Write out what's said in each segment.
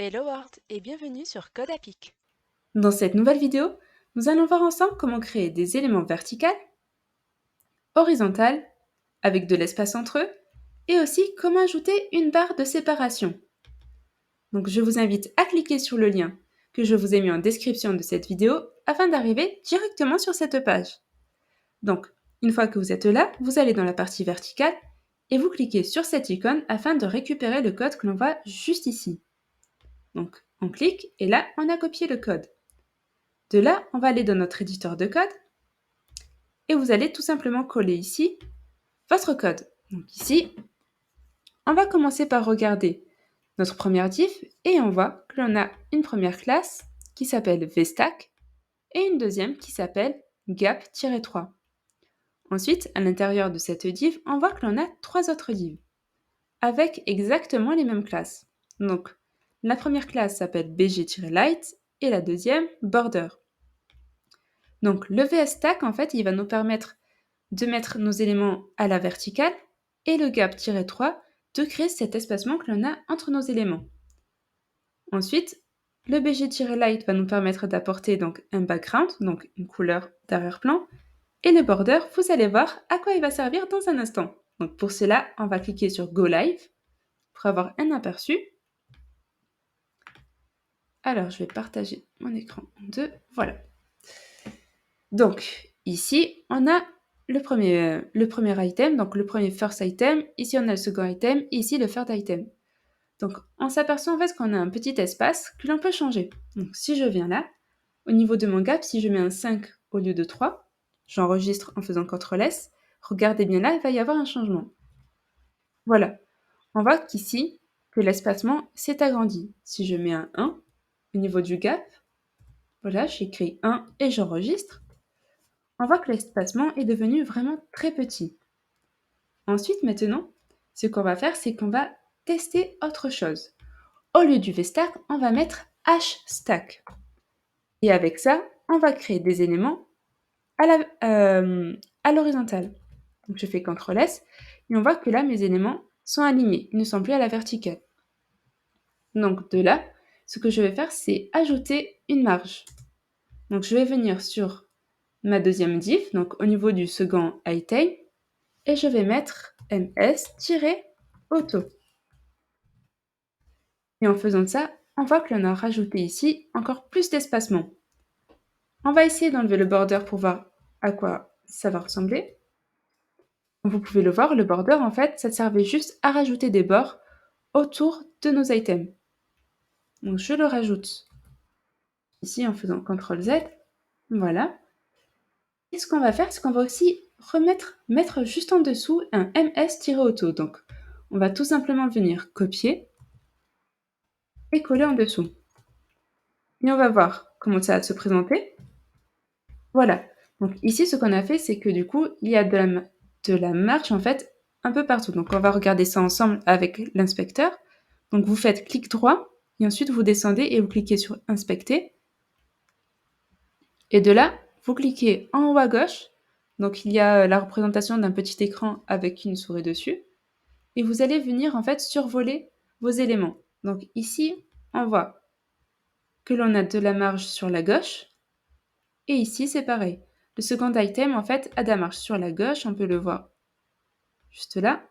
Hello World et bienvenue sur Code Apic. Dans cette nouvelle vidéo, nous allons voir ensemble comment créer des éléments verticaux, horizontaux, avec de l'espace entre eux, et aussi comment ajouter une barre de séparation. Donc je vous invite à cliquer sur le lien que je vous ai mis en description de cette vidéo afin d'arriver directement sur cette page. Donc, une fois que vous êtes là, vous allez dans la partie verticale et vous cliquez sur cette icône afin de récupérer le code que l'on voit juste ici. Donc, on clique et là, on a copié le code. De là, on va aller dans notre éditeur de code et vous allez tout simplement coller ici votre code. Donc ici, on va commencer par regarder notre première div et on voit que l'on a une première classe qui s'appelle vstack et une deuxième qui s'appelle gap-3. Ensuite, à l'intérieur de cette div, on voit que l'on a trois autres divs avec exactement les mêmes classes. Donc, la première classe s'appelle bg-light et la deuxième border. Donc, le vstack, en fait, il va nous permettre de mettre nos éléments à la verticale et le gap-3 de créer cet espacement que l'on a entre nos éléments. Ensuite, le bg-light va nous permettre d'apporter donc un background, donc une couleur d'arrière-plan, et le border, vous allez voir à quoi il va servir dans un instant. Donc pour cela, on va cliquer sur Go Live pour avoir un aperçu. Alors, je vais partager mon écran en deux. Voilà. Donc, ici, on a le premier item, donc le premier first item. Ici, on a le second item. Et ici, le third item. Donc, on s'aperçoit en fait qu'on a un petit espace que l'on peut changer. Donc, si je viens là, au niveau de mon gap, si je mets un 5 au lieu de 3, j'enregistre en faisant CTRL-S. Regardez bien là, il va y avoir un changement. Voilà. On voit qu'ici, que l'espacement s'est agrandi. Si je mets un 1 au niveau du gap, voilà, j'écris 1 et j'enregistre. On voit que l'espacement est devenu vraiment très petit. Ensuite, maintenant, ce qu'on va faire, c'est qu'on va tester autre chose. Au lieu du vstack, on va mettre hstack. Et avec ça, on va créer des éléments à l'horizontale. Donc je fais CTRL-S et on voit que là, mes éléments sont alignés, ils ne sont plus à la verticale. Donc de là, ce que je vais faire, c'est ajouter une marge. Donc je vais venir sur ma deuxième div, donc au niveau du second item, et je vais mettre ms-auto. Et en faisant ça, on voit que l'on a rajouté ici encore plus d'espacement. On va essayer d'enlever le border pour voir à quoi ça va ressembler. Vous pouvez le voir, le border, en fait, ça servait juste à rajouter des bords autour de nos items. Donc je le rajoute ici en faisant CTRL-Z. Voilà. Et ce qu'on va faire, c'est qu'on va aussi mettre juste en dessous un ms-auto. Donc on va tout simplement venir copier et coller en dessous. Et on va voir comment ça va se présenter. Voilà. Donc ici, ce qu'on a fait, c'est que du coup, il y a de la marge en fait un peu partout. Donc on va regarder ça ensemble avec l'inspecteur. Donc vous faites clic droit et ensuite vous descendez et vous cliquez sur inspecter. Et de là, vous cliquez en haut à gauche. Donc il y a la représentation d'un petit écran avec une souris dessus. Et vous allez venir en fait survoler vos éléments. Donc ici, on voit que l'on a de la marge sur la gauche. Et ici, c'est pareil. Le second item, en fait, a de la marge sur la gauche. On peut le voir juste là.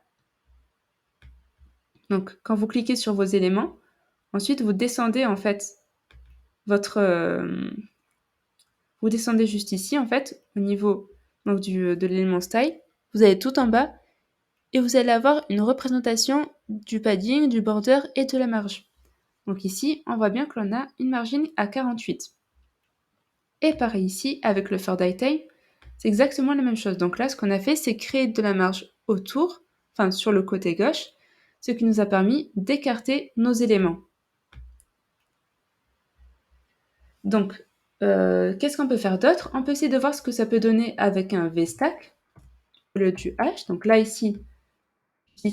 Donc, quand vous cliquez sur vos éléments, ensuite, vous descendez, en fait, vous descendez juste ici, en fait, au niveau donc, de l'élément style. Vous allez tout en bas et vous allez avoir une représentation du padding, du border et de la marge. Donc ici, on voit bien que l'on a une margine à 48. Et pareil ici, avec le third item, c'est exactement la même chose. Donc là, ce qu'on a fait, c'est créer de la marge autour, enfin sur le côté gauche, ce qui nous a permis d'écarter nos éléments. Donc, qu'est-ce qu'on peut faire d'autre? On peut essayer de voir ce que ça peut donner avec un vstack, au lieu du h. Donc là, ici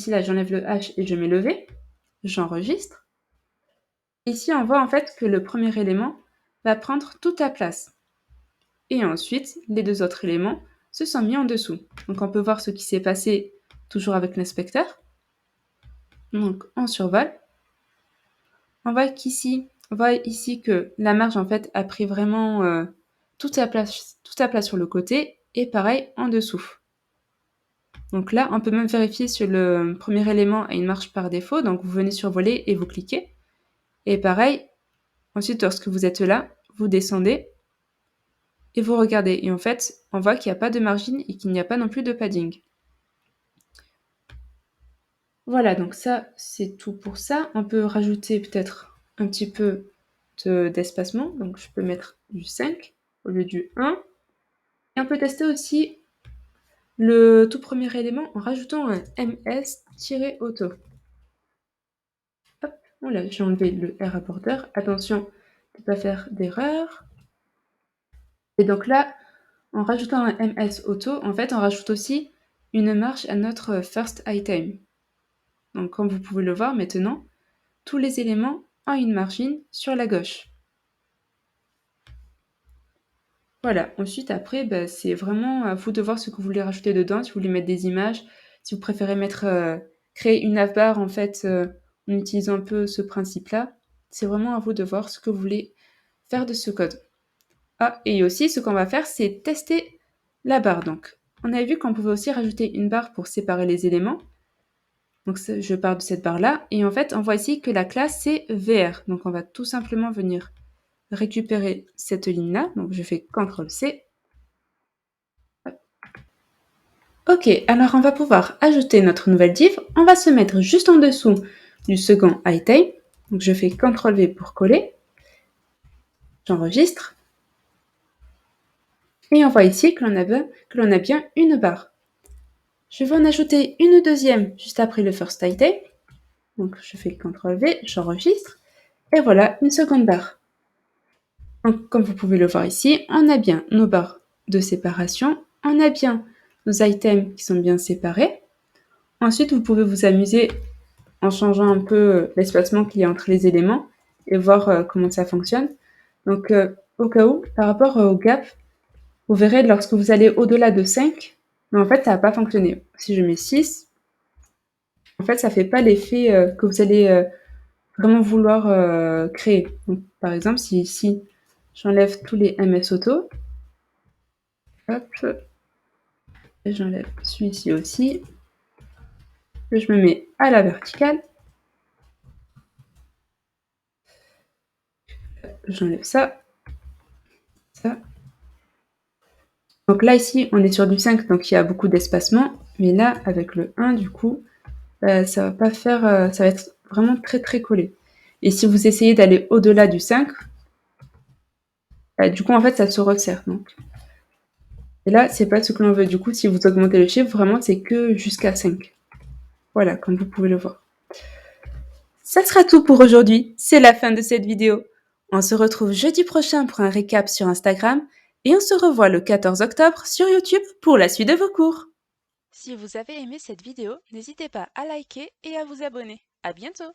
là, j'enlève le h et je mets le v. J'enregistre. Ici, on voit en fait que le premier élément va prendre toute la place. Et ensuite, les deux autres éléments se sont mis en dessous. Donc on peut voir ce qui s'est passé toujours avec l'inspecteur. Donc on survole. on voit ici que la marge en fait a pris vraiment toute sa place sur le côté et pareil en dessous. Donc là, on peut même vérifier si le premier élément a une marge par défaut. Donc vous venez survoler et vous cliquez. Et pareil, ensuite lorsque vous êtes là, vous descendez et vous regardez. Et en fait, on voit qu'il n'y a pas de margine et qu'il n'y a pas non plus de padding. Voilà, donc ça, c'est tout pour ça. On peut rajouter peut-être un petit peu d'espacement. Donc je peux mettre du 5 au lieu du 1. Et on peut tester aussi le tout premier élément en rajoutant un ms-auto. Hop, voilà, j'ai enlevé le R rapporteur. Attention de ne pas faire d'erreur. Et donc là, en rajoutant un ms-auto, en fait, on rajoute aussi une marge à notre first item. Donc comme vous pouvez le voir maintenant, tous les éléments ont une margine sur la gauche. Voilà, ensuite après, c'est vraiment à vous de voir ce que vous voulez rajouter dedans, si vous voulez mettre des images, si vous préférez créer une navbar en fait en utilisant un peu ce principe-là. C'est vraiment à vous de voir ce que vous voulez faire de ce code. Ah, et aussi ce qu'on va faire, c'est tester la barre. Donc, on avait vu qu'on pouvait aussi rajouter une barre pour séparer les éléments. Donc, je pars de cette barre-là. Et en fait, on voit ici que la classe, c'est VR. Donc, on va tout simplement venir récupérer cette ligne-là. Donc, je fais CTRL-C. Ok, alors on va pouvoir ajouter notre nouvelle div. On va se mettre juste en dessous du second item. Donc, je fais CTRL-V pour coller. J'enregistre. Et on voit ici que l'on a bien une barre. Je vais en ajouter une deuxième juste après le first item. Donc je fais CTRL-V, j'enregistre. Et voilà, une seconde barre. Donc comme vous pouvez le voir ici, on a bien nos barres de séparation. On a bien nos items qui sont bien séparés. Ensuite, vous pouvez vous amuser en changeant un peu l'espacement qu'il y a entre les éléments et voir comment ça fonctionne. Donc au cas où, par rapport au gap, vous verrez lorsque vous allez au-delà de 5, mais en fait ça n'a pas fonctionné. Si je mets 6, en fait ça ne fait pas l'effet que vous allez vraiment vouloir créer. Donc, par exemple, si ici j'enlève tous les MS auto, hop, et j'enlève celui-ci aussi, et je me mets à la verticale, j'enlève ça, ça. Donc là ici on est sur du 5, donc il y a beaucoup d'espacement, mais là avec le 1 du coup, ça va pas faire, ça va être vraiment très très collé. Et si vous essayez d'aller au-delà du 5, du coup en fait ça se resserre. Donc. Et là c'est pas ce que l'on veut. Du coup si vous augmentez le chiffre, vraiment c'est que jusqu'à 5. Voilà, comme vous pouvez le voir. Ça sera tout pour aujourd'hui, c'est la fin de cette vidéo. On se retrouve jeudi prochain pour un récap sur Instagram et on se revoit le 14 octobre sur YouTube pour la suite de vos cours. Si vous avez aimé cette vidéo, n'hésitez pas à liker et à vous abonner. À bientôt!